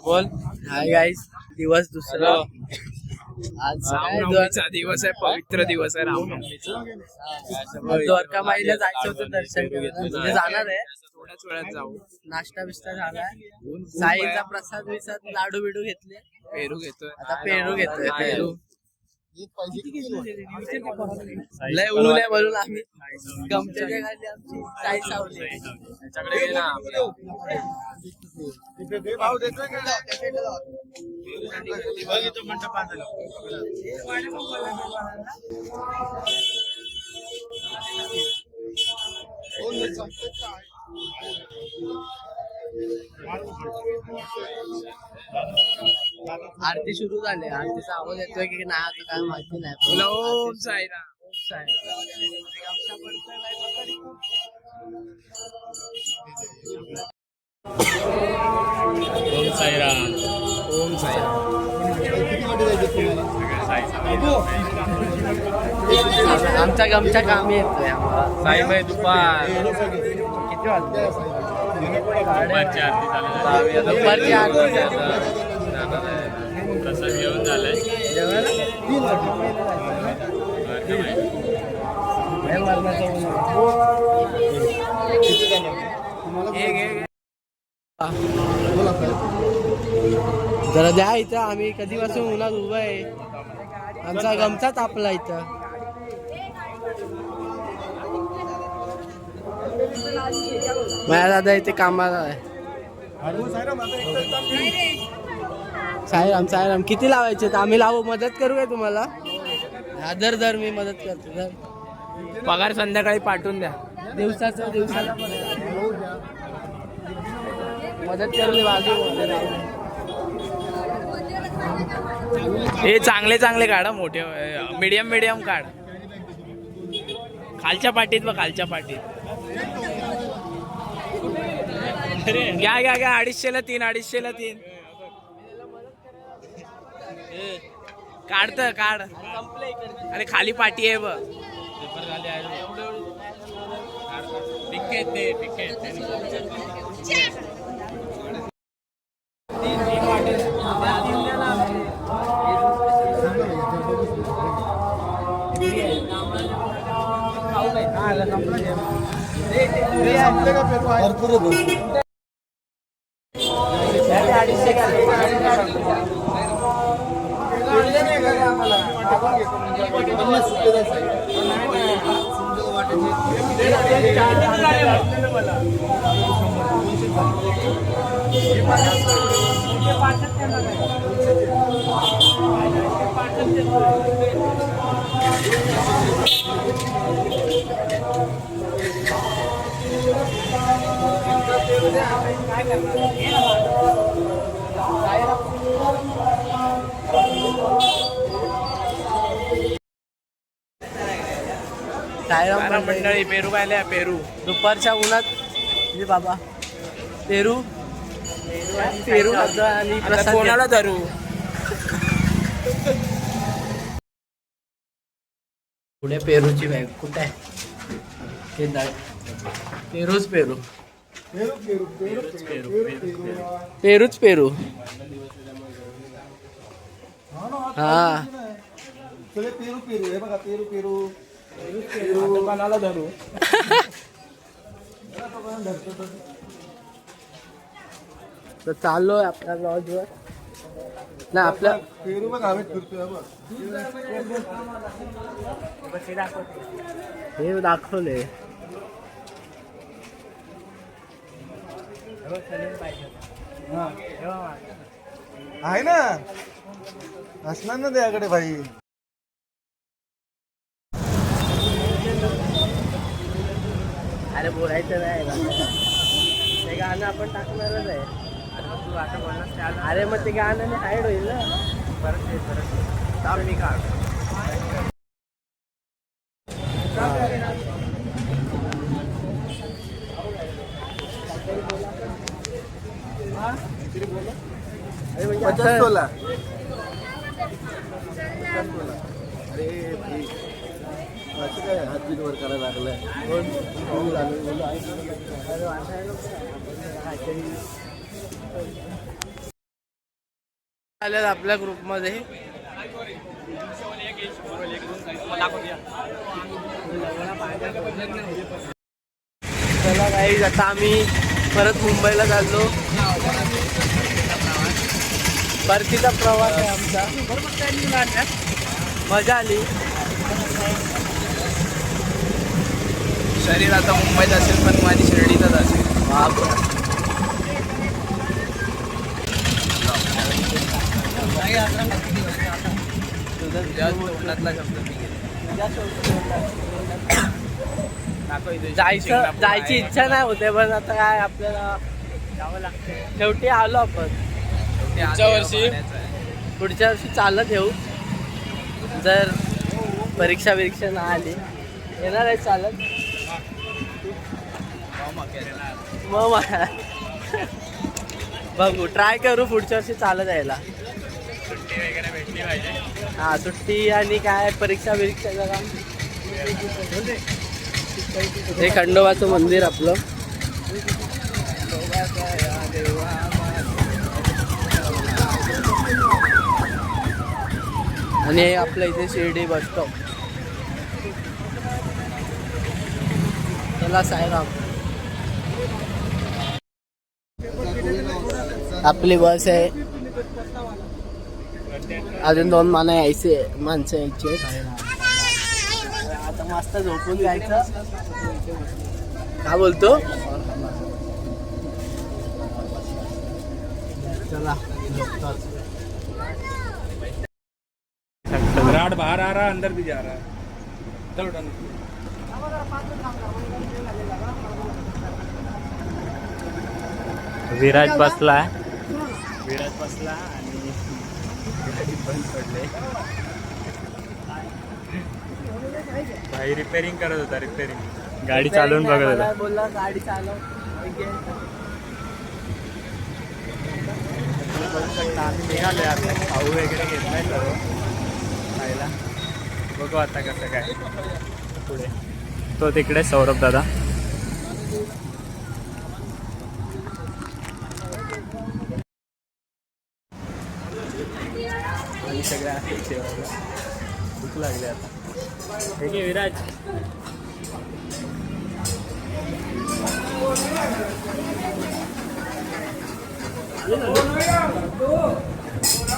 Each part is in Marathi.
बोल. हाय गाईस, दिवस दुसरा. आज रामनवमीचा दिवस आहे, पवित्र दिवस आहे रामनवमीचा. द्वारका माईला जायचं होतं दर्शन करायला. म्हणजे जाणार आहे. थोड्याच वेळात जाऊ. नाश्ता बिस्टा झालाय. साईचा प्रसाद विसाद लाडू बिडू घेतले. पेरू घेतोय आता पेरू घेतोय. पेरू लय ऊन आहे म्हणून आम्ही गमच्याच्या खाली आमची साई सावली. त्याच्याकडे घे ना. आरती सुरू झाली. आरतीचा आवाज येतोय की नाही आता काय माहिती नाही. ओम साईराम. ओम साईराम. ओम साईराम. आमचा गमच्या कामी येतोय. साईबाई दुपार. किती वाजले? दुपारची आरती झाली. दुपारची आरती झाली. प्रसाद घेऊन झालाय. जरा द्या इथं. आम्ही कधीपासून उन्हात उभं आहे. आमचा गमचा तापला इथं. माझ्या दादा इथे कामाला आहे. साईराम साईराम. किती लावायचे? आम्ही लावू. मदत करू काय तुम्हाला? दर मी मदत करतो. दर पगार संध्याकाळी पाठवून द्या. दिवसाला मदत करू. हे चांगले चांगले काढा. मोठे मीडियम काढ. खालच्या पाटीत बघ. खालच्या पाटीत घ्या 250ला 3. 250ला 3 काढत काढ. अरे खाली पाटी आहे बघ. साईराम मंडळी पेरू खायला. पेरू दुपारच्या उन्हात म्हणजे बाबा पेरू खातो आणि आता प्रसाद कोणाला धरू? पुढे पेरूची बॅग कुठे आहे? ते पेरूच पेरू. पेरूच पेरू. हा सगळे पेरू पेरू. हे बघा पेरू पेरू. कोणाला धरू? तर चाललोय आपल्या लॉजवर. ना आपल्या पेरू बघ हवेत फिरतोय बघ. हे दाखवले. आहे ना. असणार ना त्याकडे भाई. अरे बोलायचं नाही. ते गाणं आपण टाकणारच आहे. अरे मग ते गाणं हाईड होईल ना. परत मी काढ. $50. असं काय हातबीत वर करायला लागलाय. आलेत आपल्या ग्रुपमध्ये. चला गाईज, आता आम्ही परत मुंबईला चाललो. परतीचा प्रवास आहे आमचा. मजा आली. शरीर आता मुंबईत असेल पण माझी शिर्डीतच असेल. कोकणातला शब्द जायची इच्छा नाही होते, पण आता काय आपल्याला जावं लागतं. शेवटी आलो आपण. पुढच्या वर्षी चालत येऊ. जर परीक्षा नाही आली येणार आहे चालत. मग बघू, ट्राय करू पुढच्या वर्षी चालत यायला. सुट्टी वगैरे भेटली पाहिजे. हा, सुट्टी आणि काय परीक्षा काम. हे खंडोबाचं मंदिर आपलं. आणि हे आपलं इथे शिर्डी बस स्टॉप. चला साईराम. आपली बस आहे. अजून 2 माणसं यायचे. आता मस्त झोपून जायचं. काय बोलतो? चला विराट बाहर आ रहा, अंदर भी जा रहा है. चलो डन. विराज बसला आणि बंद पडले. भाई रिपेरिंग करत होता. गाडी चालवून बघत होता. बोलला गाडी चालव. निघालोय आता. खाऊ वगैरे घेतलाय सर्व खायला. बघू आता कसं काय पुढे. तो तिकडे सौरभ दादा. आणि सगळ्या जेवायला भूक लागली आता. हे घे विराज.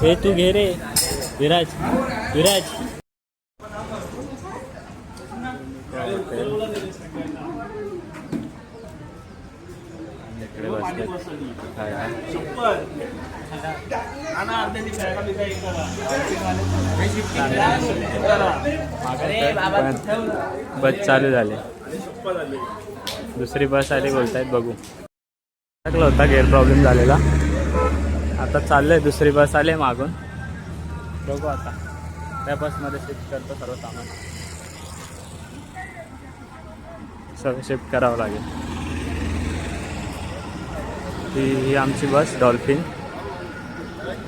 हे तू घे रे विराज. इकडे बस चालू झाले. दुसरी बस आली बोलतायत. बघू. टाकला होता, गेअर प्रॉब्लेम झालेला. आता चाललंय. दुसरी बस आली मागून. बघू आता त्या बसमध्ये शिफ्ट करतो सर्व सामान. सर्व शिफ्ट करावं लागेल. ही आमची बस डॉल्फिन.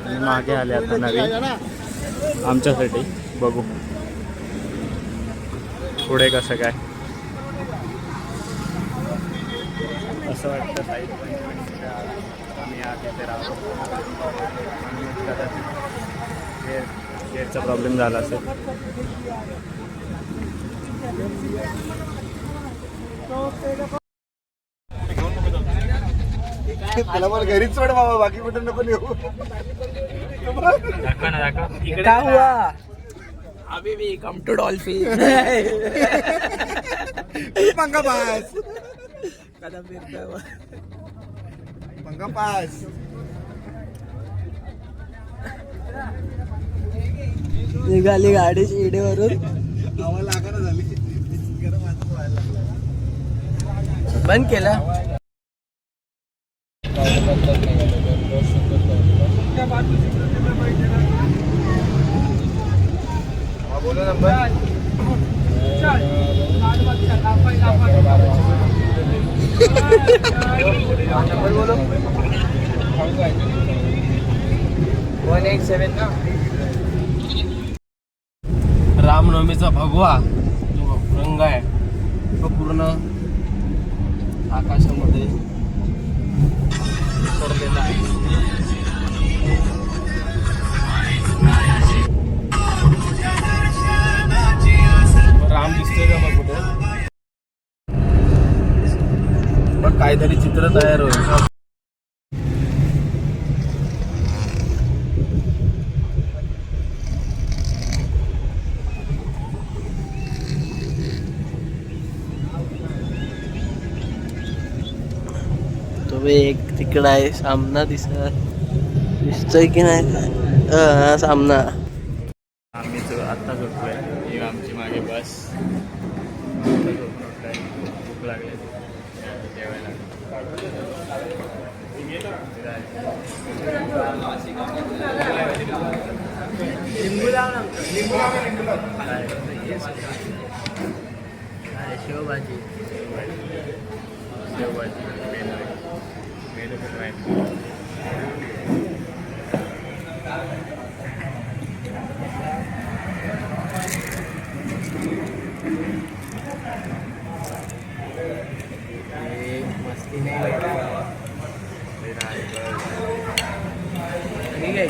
आणि मागे आले आता नवीन आमच्यासाठी. बघू पुढे कसं काय. असं वाटतं साईड आम्ही तिथे राहतो. कदाचित गेअरचा प्रॉब्लेम झाला असेल. त्याला मला घरीच सोड बाबा, बाकी कुठे नको नेऊ. दाखवा ना, दाखवा. काय हुआ? अभी भी कम टू डॉल्फिन. पंगा पास. निघाली गाडी शिर्डीवरून. बंद केला. बोलो नंबर. बोलो 187 ना. रामनवमीचा भगवा जो रंग आहे तो पूर्ण आकाशामध्ये सोडलेला आहे. काहीतरी चित्र तयार होईल. तो बी एक तिकडं आहे सामना दिसतोय की नाही. हा सामना. आम्ही आत्ता झोपलोय. ही आमची मागे बस. आत्ता झोपलोय. भूक लागली जेवायला. लिंबू लाव ना. शेवभाजी. शेवभाजी मेनू बनवायचं. मस्ती नाही ठीक आहे.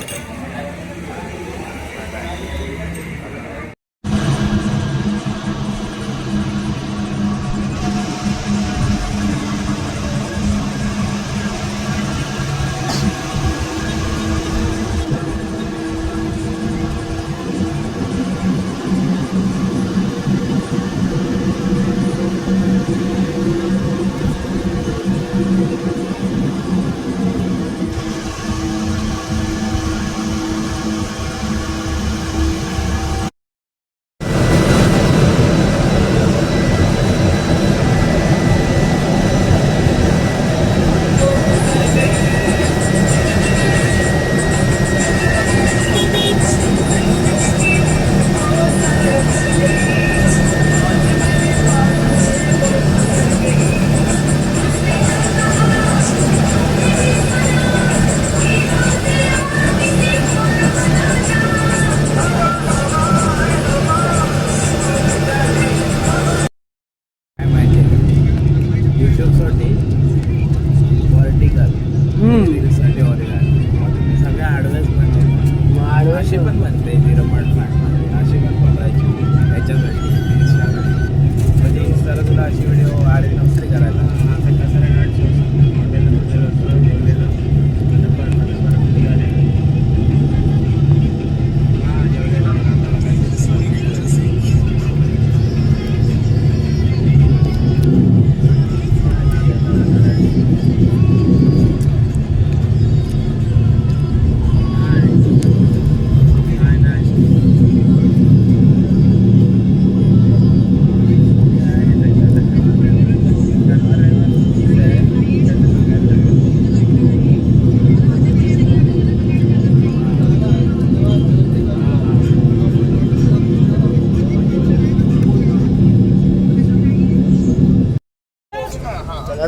अशी पण बनते विरमट अशी पण बनवायची त्याच्यासाठी म्हणजे इंस्टाला तुला अशी व्हिडिओ आले नसते करायला. आता कसं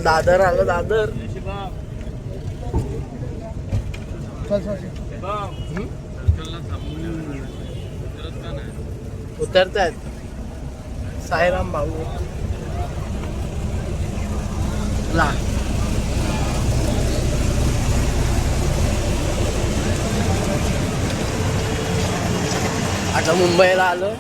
दादर आलं दादर. उतरतायत साईराम भाऊ ला. आता मुंबईला आलो.